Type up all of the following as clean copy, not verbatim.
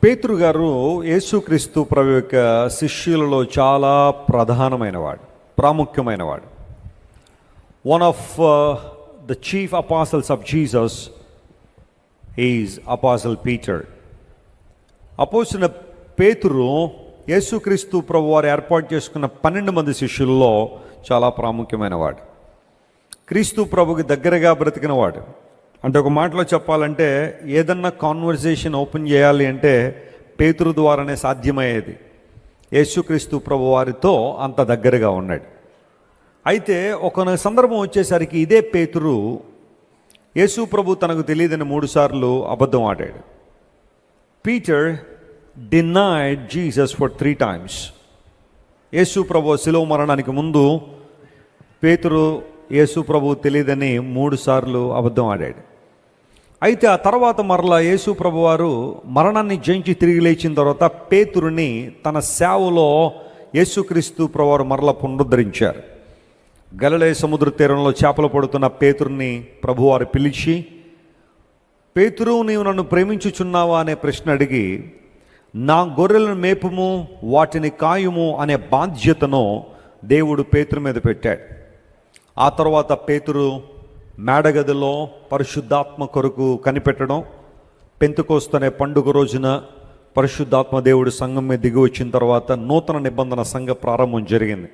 పేతురు గారు యేసుక్రీస్తు ప్రభు యొక్క శిష్యులలో చాలా ప్రధానమైనవాడు, ప్రాముఖ్యమైనవాడు. One of the chief apostles of Jesus is apostle Peter. అపోస్తలుడైన పేతురు యేసుక్రీస్తు ప్రభు వారు ఏర్పాటు చేసుకున్న 12 మంది శిష్యుల్లో చాలా ప్రాముఖ్యమైనవాడు. క్రీస్తు ప్రభుకి దగ్గరగా బ్రతికినవాడు. అంటే ఒక మాటలో చెప్పాలంటే ఏదన్నా కాన్వర్జేషన్ ఓపెన్ చేయాలి అంటే పేతురు ద్వారానే సాధ్యమయ్యేది. యేసుక్రీస్తు ప్రభు వారితో అంత దగ్గరగా ఉన్నాడు. అయితే ఒక సందర్భం వచ్చేసరికి ఇదే పేతురు యేసు ప్రభు తనకు తెలియదని 3 సార్లు అబద్ధం ఆడాడు. Peter denied Jesus for 3 times. యేసు ప్రభు శిలువ మరణానికి ముందు పేతురు యేసు ప్రభు తెలియదని 3 సార్లు అబద్ధం ఆడాడు. అయితే ఆ తర్వాత మరలా యేసు ప్రభు వారు మరణాన్ని జయించి తిరిగి లేచిన తర్వాత పేతురుని తన సేవలో యేసుక్రీస్తు ప్రభు వారు మరలా పునరుద్ధరించారు. గలిలయ సముద్ర తీరంలో చేపలు పడుతున్న పేతురుని ప్రభువారు పిలిచి, పేతురు, నీవు నన్ను ప్రేమించుచున్నావా అనే ప్రశ్న అడిగి, నా గొర్రెలను మేపుము, వాటిని కాయుము అనే బాధ్యతను దేవుడు పేతురు మీద పెట్టాడు. ఆ తర్వాత పేతురు మేడగదిలో పరిశుద్ధాత్మ కొరకు కనిపెట్టడం, పెంతెకోస్తు అనే పండుగ రోజున పరిశుద్ధాత్మ దేవుడు సంఘం మీద దిగి వచ్చిన తర్వాత నూతన నిబంధన సంఘ ప్రారంభం జరిగింది.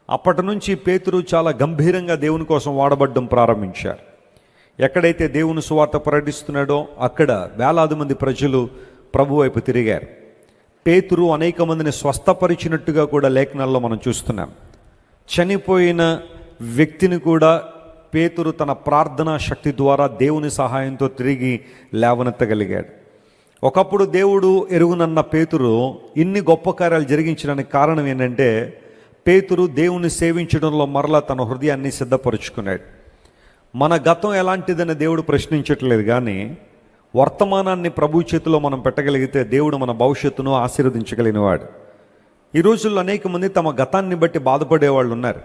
అప్పటి నుంచి పేతురు చాలా గంభీరంగా దేవుని కోసం వాడబడ్డం ప్రారంభించారు. ఎక్కడైతే దేవుని సువార్త ప్రకటిస్తున్నాడో అక్కడ వేలాది మంది ప్రజలు ప్రభు వైపు తిరిగారు. పేతురు అనేక మందిని స్వస్థపరిచినట్టుగా కూడా లేఖనాల్లో మనం చూస్తున్నాం. చనిపోయిన వ్యక్తిని కూడా పేతురు తన ప్రార్థనా శక్తి ద్వారా దేవుని సహాయంతో తిరిగి లేవనెత్తగలిగాడు. ఒకప్పుడు దేవుడు ఎరుగునన్న పేతురు ఇన్ని గొప్ప కార్యాలు జరిగించడానికి కారణం ఏంటంటే పేతురు దేవుని సేవించడంలో మరలా తన హృదయాన్ని సిద్ధపరుచుకున్నాడు. మన గతం ఎలాంటిదని దేవుడు ప్రశ్నించట్లేదు, కానీ వర్తమానాన్ని ప్రభు చేతిలో మనం పెట్టగలిగితే దేవుడు మన భవిష్యత్తును ఆశీర్వదించగలిగినవాడు. ఈ రోజుల్లో అనేక మంది తమ గతాన్ని బట్టి బాధపడే వాళ్ళు ఉన్నారు.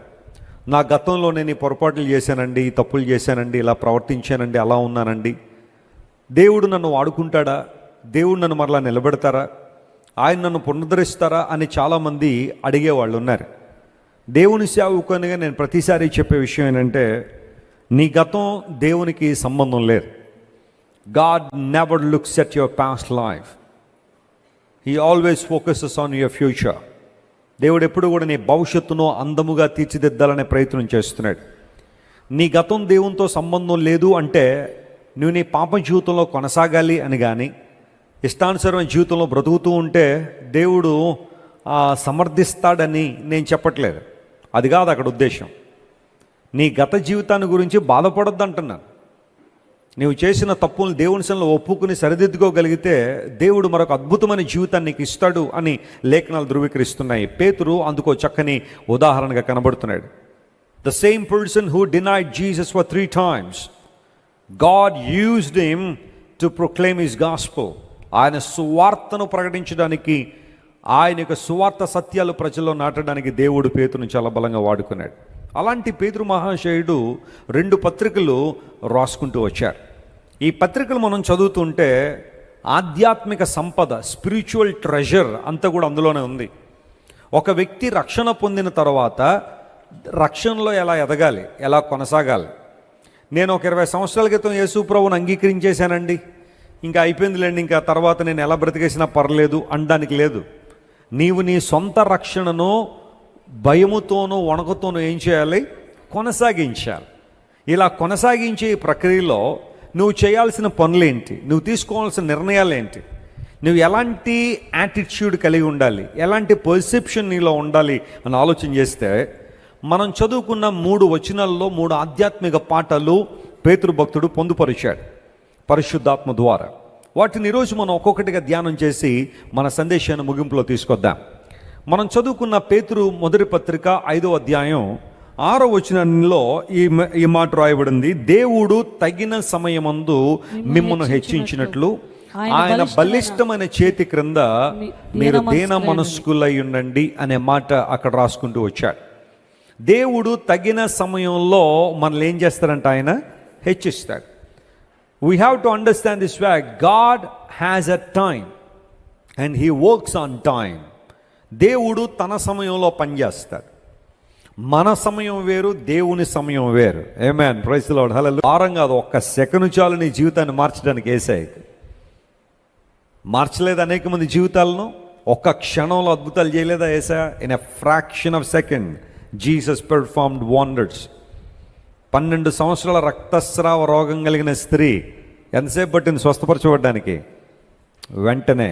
నా గతంలో నేను ఈ పొరపాట్లు చేశానండి, ఈ తప్పులు చేశానండి, ఇలా ప్రవర్తించానండి, అలా ఉన్నానండి, దేవుడు నన్ను వాడుకుంటాడా, దేవుడు నన్ను మరలా నిలబెడతారా, ఆయన నన్ను పునరుద్ధరిస్తారా అని చాలామంది అడిగేవాళ్ళు ఉన్నారు. దేవుని సేవకునిగా నేను ప్రతిసారి చెప్పే విషయం ఏంటంటే, నీ గతం దేవునికి సంబంధం లేదు. God never looks at your past life, he always focuses on your future. దేవుడు ఎప్పుడు కూడా నీ భవిష్యత్తును అందముగా తీర్చిదిద్దాలనే ప్రయత్నం చేస్తున్నాడు. నీ గతం దేవునితో సంబంధం లేదు అంటే నువ్వు నీ పాప జీవితంలో కొనసాగాలి అని, కానీ ఇష్టానుసారమైన జీవితంలో బ్రతుకుతూ ఉంటే దేవుడు సమర్థిస్తాడని నేను చెప్పట్లేదు. అది కాదు అక్కడ ఉద్దేశం. నీ గత జీవితాన్ని గురించి బాధపడొద్దు అంటున్నాను. నీవు చేసిన తప్పులను దేవుని సన్నిధిలో ఒప్పుకుని సరిదిద్దుకోగలిగితే దేవుడు మరొక అద్భుతమైన జీవితాన్ని నీకు ఇస్తాడు అని లేఖనాలు ధృవీకరిస్తున్నాయి. పేతురు అందుకో చక్కని ఉదాహరణగా కనబడుతున్నాడు. The same person who denied Jesus for 3 times, God used him to proclaim his gospel. ఆయన సువార్తను ప్రకటించడానికి, ఆయన యొక్క సువార్త సత్యాలు ప్రజల్లో నాటడానికి దేవుడు పేతురుని చాలా బలంగా వాడుకున్నాడు. అలాంటి పేతురు మహాశయుడు 2 పత్రికలు రాసుకుంటూ వచ్చారు. ఈ పత్రికలు మనం చదువుతుంటే ఆధ్యాత్మిక సంపద, స్పిరిచువల్ ట్రెజర్ అంతా కూడా అందులోనే ఉంది. ఒక వ్యక్తి రక్షణ పొందిన తర్వాత రక్షణలో ఎలా ఎదగాలి, ఎలా కొనసాగాలి. నేను ఒక 20 సంవత్సరాల క్రితం యేసు ప్రభువుని అంగీకరించేశానండి, ఇంకా అయిపోయిందిలేండి, ఇంకా తర్వాత నేను ఎలా బ్రతికేసినా పర్లేదు అనడానికి లేదు. నీవు నీ సొంత రక్షణను భయముతోనూ వణకుతోనూ ఏం చేయాలి? కొనసాగించాలి. ఇలా కొనసాగించే ఈ ప్రక్రియలో నువ్వు చేయాల్సిన పనులేంటి, నువ్వు తీసుకోవాల్సిన నిర్ణయాలు ఏంటి, నువ్వు ఎలాంటి యాటిట్యూడ్ కలిగి ఉండాలి, ఎలాంటి పర్సెప్షన్ నీలో ఉండాలి అని ఆలోచన చేస్తే మనం చదువుకున్న 3 వచనాల్లో 3 ఆధ్యాత్మిక పాఠాలు పేతురు భక్తుడు పొందుపరిచాడు పరిశుద్ధాత్మ ద్వారా. వాటిని ఈరోజు మనం ఒక్కొక్కటిగా ధ్యానం చేసి మన సందేశాన్ని ముగింపులో తీసుకొద్దాం. మనం చదువుకున్న పేతురు మొదటి పత్రిక 5వ అధ్యాయం 6వ వచనంలో ఈ మాట రాయబడింది. దేవుడు తగిన సమయమందు మిమ్మును హెచ్చించినట్లు ఆయన బలిష్టమైన చేతి క్రింద మీరు దీన మనస్కులై ఉండండి అనే మాట అక్కడ రాసుకుంటూ వచ్చాడు. దేవుడు తగిన సమయంలో మనల్ని ఏం చేస్తారంట? ఆయన హెచ్చిస్తాడు. We have to understand this fact. God has a time. And he works on time. దేవుడు తన సమయంలో పనిచేస్తాడు. మన సమయం వేరు, దేవుని సమయం వేరు. ఆమేన్, ప్రైజ్ ది లార్డ్, హల్లెలూయా. వారం కాదు, ఒక్క సెకను చాలు నీ జీవితాన్ని మార్చడానికి. యేసయ్యకి మార్చలేదు అనేక మంది జీవితాలను? ఒక్క క్షణంలో అద్భుతాలు చేయలేదా యేసయ్య? In a fraction of second Jesus performed wonders. 12 సంవత్సరాల రక్తస్రావ రోగం కలిగిన స్త్రీ ఎంతసేపు పట్టింది స్వస్థపరచబడ్డానికి? వెంటనే.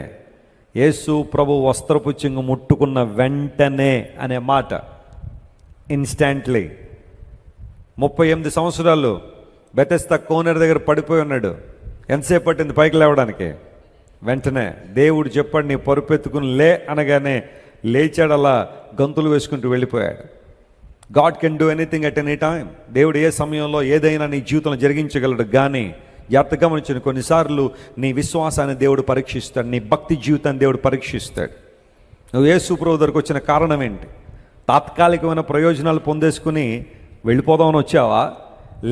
యేసు ప్రభు వస్త్రపు చెంగు ముట్టుకున్న వెంటనే అనే మాట, ఇన్స్టాంట్లీ. 38 సంవత్సరాలు బెతెస్దా కోనేరు దగ్గర పడిపోయి ఉన్నాడు. ఎంతసేపు పట్టింది పైకి లేవడానికి? వెంటనే. దేవుడు చెప్పాడు నీ పరుపెత్తుకుని లే అనగానే లేచాడు, అలా గంతులు వేసుకుంటూ వెళ్ళిపోయాడు. God can do anything at any time. దేవుడు ఏ సమయంలో ఏదైనా నీ జీవితంలో జరిగించగలడు. కానీ జాగ్రత్తగా గమనించిన, కొన్నిసార్లు నీ విశ్వాసాన్ని దేవుడు పరీక్షిస్తాడు, నీ భక్తి జీవితాన్ని దేవుడు పరీక్షిస్తాడు. నువ్వు యేసు ప్రభు దగ్గరకు వచ్చిన కారణం ఏంటి? తాత్కాలికమైన ప్రయోజనాలు పొందేసుకుని వెళ్ళిపోదామని వచ్చావా,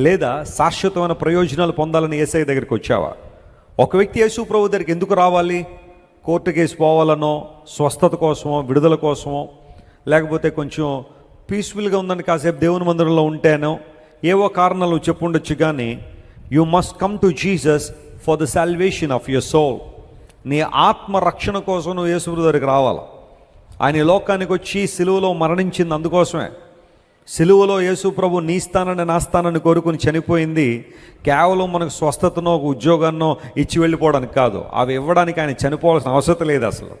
లేదా శాశ్వతమైన ప్రయోజనాలు పొందాలని యేసయ్య దగ్గరికి వచ్చావా? ఒక వ్యక్తి యేసు ప్రభు దగ్గరికి ఎందుకు రావాలి? కోర్టు కేసు పోవాలనో, స్వస్థత కోసమో, విడుదల కోసమో, లేకపోతే కొంచెం పీస్ఫుల్గా ఉందని కాసేపు దేవుని మందిరంలో ఉంటేనో, ఏవో కారణాలు చెప్పుండొచ్చు. కానీ you must come to Jesus for the salvation of your soul. నీ ఆత్మ రక్షణ కోసం నువ్వు యేసు ప్రభు దగ్గరికి రావాలి. ఆయన ఈ లోకానికి వచ్చి సిలువలో మరణించింది అందుకోసమే. సిలువలో యేసు ప్రభు నీ స్థానాన్ని నా స్థానాన్ని కోరుకుని చనిపోయింది కేవలం మనకు స్వస్థతనో, ఒక ఉద్యోగాన్నో ఇచ్చి వెళ్ళిపోవడానికి కాదు. అవి ఇవ్వడానికి ఆయన చనిపోవాల్సిన అవసరం లేదు. అసలు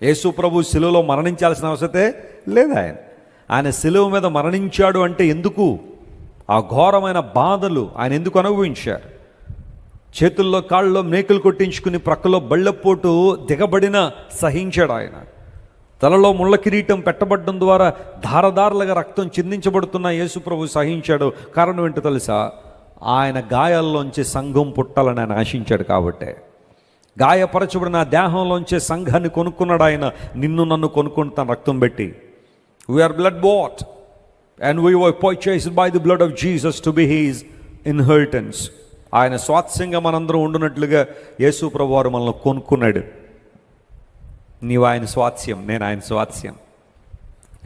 యేసు ప్రభు సిలువలో మరణించాల్సిన అవసరతే లేదు. ఆయన సిలువ మీద మరణించాడు అంటే ఎందుకు? ఆ ఘోరమైన బాధలు ఆయన ఎందుకు అనుభవించారు? చేతుల్లో కాళ్ళలో మేకులు కొట్టించుకుని ప్రక్కలో బళ్ళపోటు దిగబడిన సహించాడు ఆయన. తలలో ముళ్ళ కిరీటం పెట్టబడడం ద్వారా ధారధారలుగా రక్తం చిందించబడుతున్న యేసు ప్రభు సహించాడు. కారణం ఏంటో తెలుసా? ఆయన గాయాల్లోంచి సంఘం పుట్టాలని ఆయన ఆశించాడు. కాబట్టే గాయపరచబడిన దేహంలోంచే సంఘాన్ని కొనుక్కున్నాడు ఆయన. నిన్ను నన్ను కొనుక్కుని తన రక్తం పెట్టి. We are blood bought and we were purchased by the blood of Jesus to be his inheritance. ఆయన స్వాస్థ్యంగా మనందరం ఉండునట్లుగా యేసు ప్రభు వారు మనల్ని కొనుక్కున్నాడు. నీవు ఆయన స్వాస్థ్యం, నేను ఆయన స్వాస్థ్యం.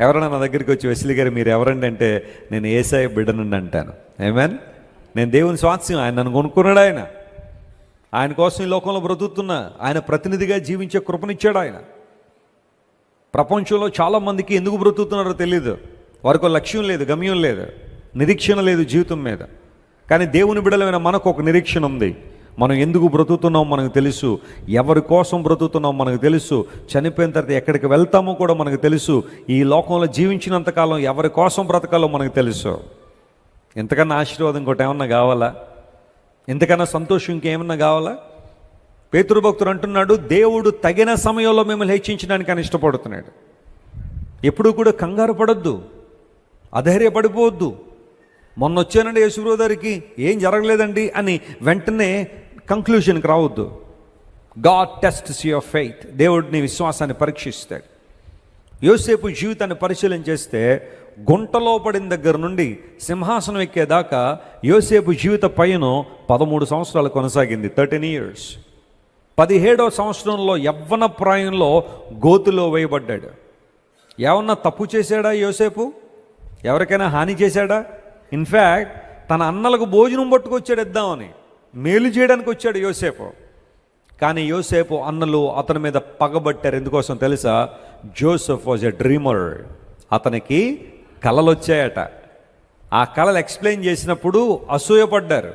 ఎవరైనా నా దగ్గరికి వచ్చి వెస్లీ గారు మీరు ఎవరండి అంటే నేను యేసయ్య బిడ్డనండి అంటాను. ఆమేన్. నేను దేవుని స్వాస్థ్యం, ఆయన నన్ను కొనుక్కున్నాడు. ఆయన కోసం ఈ లోకంలో బ్రతుకుతున్నా, ఆయన ప్రతినిధిగా జీవించే కృపనిచ్చాడు ఆయన. ప్రపంచంలో చాలామందికి ఎందుకు బ్రతుకుతున్నారో తెలియదు. వారికి లక్ష్యం లేదు, గమ్యం లేదు, నిరీక్షణ లేదు జీవితం మీద. కానీ దేవుని బిడ్డలమైన మనకు ఒక నిరీక్షణ ఉంది. మనం ఎందుకు బ్రతుకుతున్నాం మనకు తెలుసు, ఎవరి కోసం బ్రతుకుతున్నాం మనకు తెలుసు, చనిపోయిన తర్వాత ఎక్కడికి వెళ్తామో కూడా మనకు తెలుసు, ఈ లోకంలో జీవించినంతకాలం ఎవరి కోసం బ్రతకాలో మనకు తెలుసు. ఎంతకన్నా ఆశీర్వాదం ఇంకోటి ఏమన్నా కావాలా? ఎంతకన్నా సంతోషం ఇంకేమన్నా కావాలా? పేతురు భక్తుడు అంటున్నాడు, దేవుడు తగిన సమయంలో మిమ్మల్ని హెచ్చించడానికి ఆయన ఇష్టపడుతున్నాడు. ఎప్పుడూ కూడా కంగారు పడొద్దు, అధైర్యపడిపోవద్దు. మొన్న వచ్చానండి యేసుప్రభు దగ్గరికి, ఏం జరగలేదండి అని వెంటనే కంక్లూషన్కి రావద్దు. God tests your faith. దేవుడు నీ విశ్వాసాన్ని పరీక్షిస్తాడు. యోసేపు జీవితాన్ని పరిశీలన చేస్తే గుంటలో పడిన దగ్గర నుండి సింహాసనం ఎక్కేదాకా యోసేపు జీవిత పయనం 13 సంవత్సరాలు కొనసాగింది. 13 years. 17వ సంవత్సరంలో యవ్వన ప్రాయంలో గోతులో వేయబడ్డాడు. ఏమన్నా తప్పు చేశాడా యోసేపు? ఎవరికైనా హాని చేశాడా? ఇన్ఫ్యాక్ట్ తన అన్నలకు భోజనం పట్టుకొచ్చాడు ఇద్దామని, మేలు చేయడానికి వచ్చాడు యోసేపు. కానీ యోసేపు అన్నలు అతని మీద పగబట్టారు. ఎందుకోసం తెలుసా? Joseph was a dreamer. అతనికి కళలు వచ్చాయట. ఆ కళలు ఎక్స్ప్లెయిన్ చేసినప్పుడు అసూయపడ్డారు.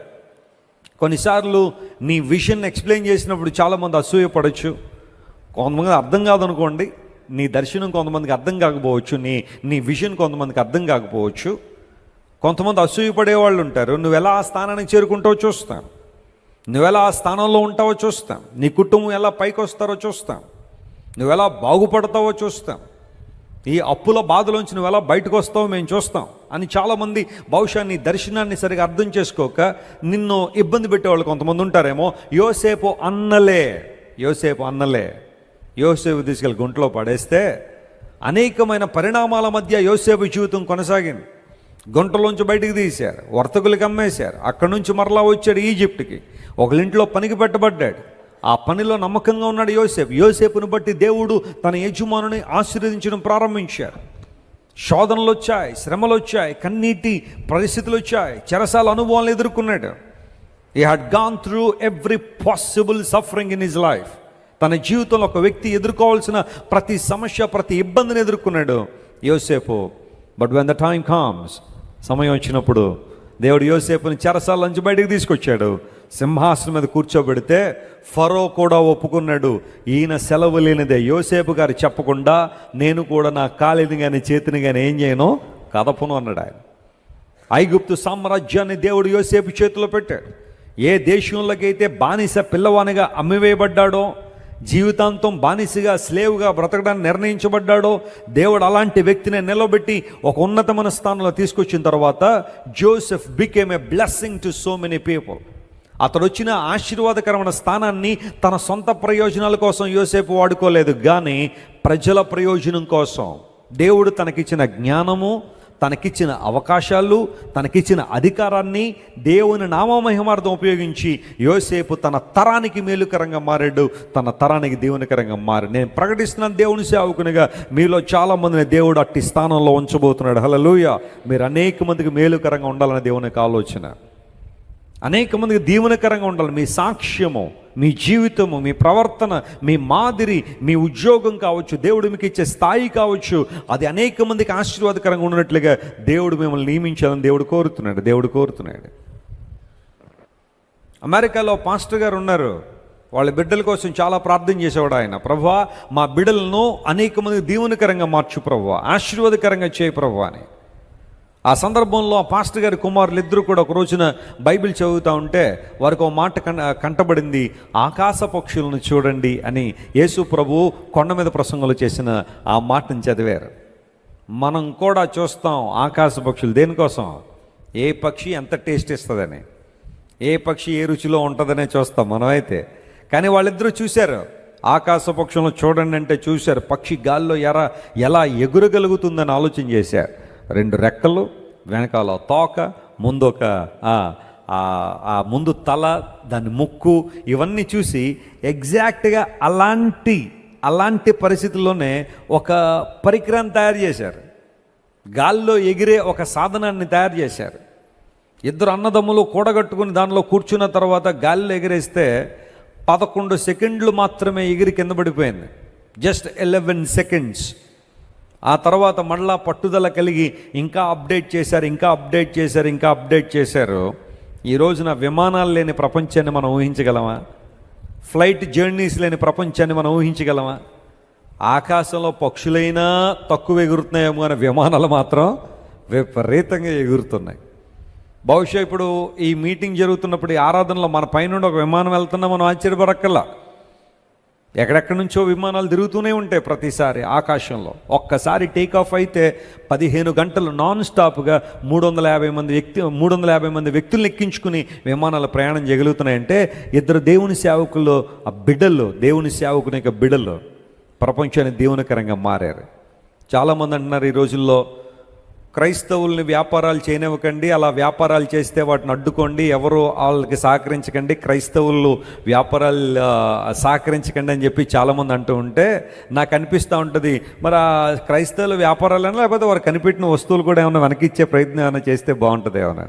కొన్నిసార్లు నీ విజన్ ఎక్స్ప్లెయిన్ చేసినప్పుడు చాలామంది అసూయపడవచ్చు. కొంతమంది అర్థం కాదనుకోండి, నీ దర్శనం కొంతమందికి అర్థం కాకపోవచ్చు, నీ విజన్ కొంతమందికి అర్థం కాకపోవచ్చు. కొంతమంది అసూయపడేవాళ్ళు ఉంటారు. నువ్వు ఎలా ఆ స్థానానికి చేరుకుంటావో చూస్తాం, నువ్వెలా ఆ స్థానంలో ఉంటావో చూస్తాం, నీ కుటుంబం ఎలా పైకి వస్తారో చూస్తాం, నువ్వెలా బాగుపడతావో చూస్తాం, ఈ అప్పుల బాధలోంచి నువ్వు ఎలా బయటకు వస్తావో మేము చూస్తాం అని చాలామంది బహుశా నీ దర్శనాన్ని సరిగా అర్థం చేసుకోక నిన్ను ఇబ్బంది పెట్టేవాళ్ళు కొంతమంది ఉంటారేమో. యోసేపు అన్నలే యోసేపు తీసుకెళ్ళి గుంటలో పడేస్తే అనేకమైన పరిణామాల మధ్య యోసేపు జీవితం కొనసాగింది. గుంటలోంచి బయటికి తీశారు, వర్తకులకి అమ్మేశారు. అక్కడి నుంచి మరలా వచ్చాడు ఈజిప్ట్కి. ఒకరింట్లో పనికి పెట్టబడ్డాడు. ఆ పనిలో నమ్మకంగా ఉన్నాడు యోసేపు. యోసేపును బట్టి దేవుడు తన యజమానుని ఆశీర్వదించడం ప్రారంభించారు. శోధనలు వచ్చాయి, శ్రమలు వచ్చాయి, కన్నీటి పరిస్థితులు వచ్చాయి, చెరసాల అనుభవాలను ఎదుర్కొన్నాడు. He had gone through every possible suffering in his life. తన జీవితంలో ఒక వ్యక్తి ఎదుర్కోవాల్సిన ప్రతి సమస్య, ప్రతి ఇబ్బందిని ఎదుర్కొన్నాడు యోసేపు. But when the time comes, సమయం వచ్చినప్పుడు దేవుడు యోసేపుని చెరసాల నుంచి బయటకు తీసుకొచ్చాడు. సింహాసనం మీద కూర్చోబెడితే ఫరో కూడా ఒప్పుకున్నాడు, ఈయన సెలవు లేనిదే యోసేపు గారు చెప్పకుండా నేను కూడా నా కాలిని కానీ చేతిని కానీ ఏం చేయను, కదపను అన్నాడు ఆయన. ఐగుప్తు సామ్రాజ్యాన్ని దేవుడు యోసేపు చేతిలో పెట్టాడు. ఏ దేశంలోకి అయితే బానిస పిల్లవానిగా అమ్మివేయబడ్డాడో, జీవితాంతం బానిసగా స్లేవ్గా బ్రతకడానికి నిర్ణయించబడ్డాడో, దేవుడు అలాంటి వ్యక్తిని నిలబెట్టి ఒక ఉన్నతమైన స్థానంలో తీసుకొచ్చిన తర్వాత Joseph became a blessing to so many people. అతడు వచ్చిన ఆశీర్వాదకరమైన స్థానాన్ని తన సొంత ప్రయోజనాల కోసం యోసేపు వాడుకోలేదు, కానీ ప్రజల ప్రయోజనం కోసం దేవుడు తనకిచ్చిన జ్ఞానము, తనకిచ్చిన అవకాశాలు, తనకిచ్చిన అధికారాన్ని దేవుని నామమహిమార్థం ఉపయోగించి యోసేపు తన తరానికి మేలుకరంగా మారాడు, తన తరానికి దేవునికరంగా మారాడు. నేను ప్రకటిస్తున్నాను దేవుని సేవకునిగా, మీలో చాలామందిని దేవుడు అట్టి స్థానంలో ఉంచబోతున్నాడు. హల్లెలూయా. మీరు అనేక మందికి మేలుకరంగా ఉండాలని దేవునికి ఆలోచన, అనేక మందికి దీవెనకరంగా ఉండాలి. మీ సాక్ష్యము, మీ జీవితము, మీ ప్రవర్తన, మీ మాదిరి, మీ ఉద్యోగం కావచ్చు, దేవుడు మీకు ఇచ్చే స్థాయి కావచ్చు, అది అనేక మందికి ఆశీర్వాదకరంగా ఉన్నట్లుగా దేవుడు మిమ్మల్ని నియమించాలని దేవుడు కోరుతున్నాడు. అమెరికాలో పాస్టర్ గారు ఉన్నారు. వాళ్ళ బిడ్డల కోసం చాలా ప్రార్థన చేసేవాడు ఆయన. ప్రభువా, మా బిడ్డలను అనేక మందికి దీవెనకరంగా మార్చు ప్రభువా, ఆశీర్వాదకరంగా చేయి ప్రభువా అని. ఆ సందర్భంలో ఆ పాస్టర్ గారి కుమారులు ఇద్దరు కూడా ఒక రోజున బైబిల్ చదువుతూ ఉంటే వారికి ఒక మాట కంటబడింది, ఆకాశ పక్షులను చూడండి అని యేసు ప్రభువు కొండ మీద ప్రసంగంలో చేసిన ఆ మాటను చదివారు. మనం కూడా చూస్తాం ఆకాశ పక్షులు. దేనికోసం? ఏ పక్షి ఎంత టేస్ట్ ఇస్తుందని, ఏ పక్షి ఏ రుచిలో ఉంటుందనే చూస్తాం మనమైతే. కానీ వాళ్ళిద్దరూ చూశారు, ఆకాశ పక్షులను చూడండి అంటే చూశారు. పక్షి గాల్లో ఎలా ఎగురగలుగుతుందని ఆలోచన చేశారు. 2 రెక్కలు, వెనకాల తోక, ముందు ఒక ముందు తల, దాని ముక్కు, ఇవన్నీ చూసి ఎగ్జాక్ట్గా అలాంటి పరిస్థితుల్లోనే ఒక పరికరాన్ని తయారు చేశారు. గాల్లో ఎగిరే ఒక సాధనాన్ని తయారు చేశారు. 2 అన్నదమ్ములు కూడగట్టుకుని దానిలో కూర్చున్న తర్వాత గాలిలో ఎగిరేస్తే 11 సెకండ్లు మాత్రమే ఎగిరి కింద పడిపోయింది. Just 11 seconds. ఆ తర్వాత మళ్ళా పట్టుదల కలిగి ఇంకా అప్డేట్ చేశారు. ఈ రోజున విమానాలు లేని ప్రపంచాన్ని మనం ఊహించగలమా? ఫ్లైట్ జర్నీస్ లేని ప్రపంచాన్ని మనం ఊహించగలమా? ఆకాశంలో పక్షులైనా తక్కువ ఎగురుతున్నాయేమో కానీ విమానాలు మాత్రం విపరీతంగా ఎగురుతున్నాయి. బహుశా ఇప్పుడు ఈ మీటింగ్ జరుగుతున్నప్పుడు, ఈ ఆరాధనలో మన పైనుండి ఒక విమానం వెళ్తున్నా మనం ఆశ్చర్యపడక్కల్లా. ఎక్కడెక్కడి నుంచో విమానాలు తిరుగుతూనే ఉంటాయి ప్రతిసారి ఆకాశంలో. ఒక్కసారి టేక్ ఆఫ్ అయితే 15 గంటలు నాన్ స్టాప్గా 350 మంది వ్యక్తులను ఎక్కించుకుని విమానాలు ప్రయాణం చేయగలుగుతున్నాయంటే 2 దేవుని సేవకులు, ఆ బిడ్డలు, దేవుని సేవకుని యొక్క బిడ్డలు ప్రపంచాన్ని దేవునికరంగా మారారు. చాలామంది అంటున్నారు ఈ రోజుల్లో, క్రైస్తవుల్ని వ్యాపారాలు చేయనివ్వకండి, అలా వ్యాపారాలు చేస్తే వాటిని అడ్డుకోండి, ఎవరు వాళ్ళకి సహకరించకండి, క్రైస్తవులు వ్యాపారాలు సహకరించకండి అని చెప్పి చాలామంది అంటూ ఉంటే నాకు అనిపిస్తూ ఉంటుంది, మరి ఆ క్రైస్తవులు వ్యాపారాలైనా లేకపోతే వారు కనిపెట్టిన వస్తువులు కూడా ఏమైనా వెనకిచ్చే ప్రయత్నం ఏమైనా చేస్తే బాగుంటుంది ఏమన్నా.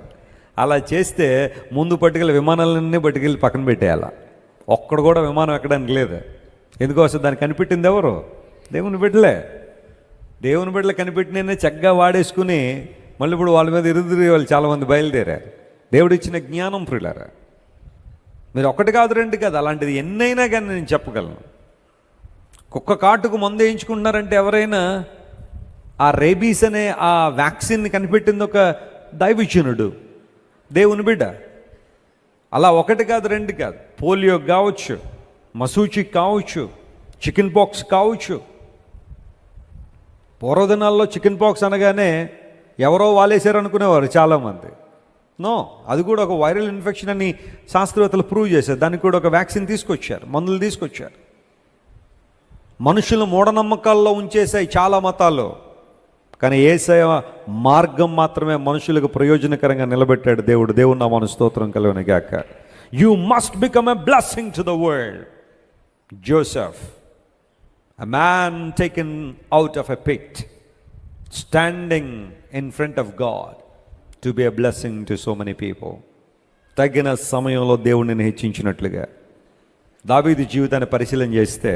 అలా చేస్తే ముందు పట్టుకెళ్ళి విమానాలన్నీ పట్టుకెళ్ళి పక్కన పెట్టేయాలి. ఒక్కడు కూడా విమానం ఎక్కడానికి లేదు. ఎందుకోసం? దాన్ని కనిపెట్టింది ఎవరు? దేవుని బిడ్డలే. దేవుని బిడ్డలు కనిపెట్టిన చక్కగా వాడేసుకుని మళ్ళీ ఇప్పుడు వాళ్ళ మీద ఎదురు వాళ్ళు చాలామంది బయలుదేరారు. దేవుడిచ్చిన జ్ఞానం ప్రియులారా, మీరు 1 కాదు 2 కాదు, అలాంటిది ఎన్నైనా కానీ నేను చెప్పగలను. కుక్క కాటుకు మందు వేయించుకుంటున్నారంటే ఎవరైనా, ఆ రేబీస్ అనే ఆ వ్యాక్సిన్ని కనిపెట్టింది ఒక దైవజనుడు, దేవుని బిడ్డ. అలా 1 కాదు 2 కాదు, పోలియో కావచ్చు, మసూచి కావచ్చు, చికెన్ పాక్స్ కావచ్చు. పూర్వదినాల్లో చికెన్ పాక్స్ అనగానే ఎవరో వాలేశారు అనుకునేవారు చాలామంది. నో, అది కూడా ఒక వైరల్ ఇన్ఫెక్షన్ అని శాస్త్రవేత్తలు ప్రూవ్ చేశారు. దానికి కూడా ఒక వ్యాక్సిన్ తీసుకొచ్చారు, మందులు తీసుకొచ్చారు. మనుషులు మూఢనమ్మకాల్లో ఉంచేసాయి చాలా మతాలు, కానీ యేసయ్య మార్గం మాత్రమే మనుషులకు ప్రయోజనకరంగా నిలబెట్టాడు దేవుడు. దేవుని నామమున స్తోత్రం కలుగును గాక. You must become a blessing to the world. Joseph, a man taken out of a pit, standing in front of God to be a blessing to so many people. తగిన సమయంలో దేవుడిని హెచ్చించినట్లుగా దావీదు జీవితాన్ని పరిశీలన చేస్తే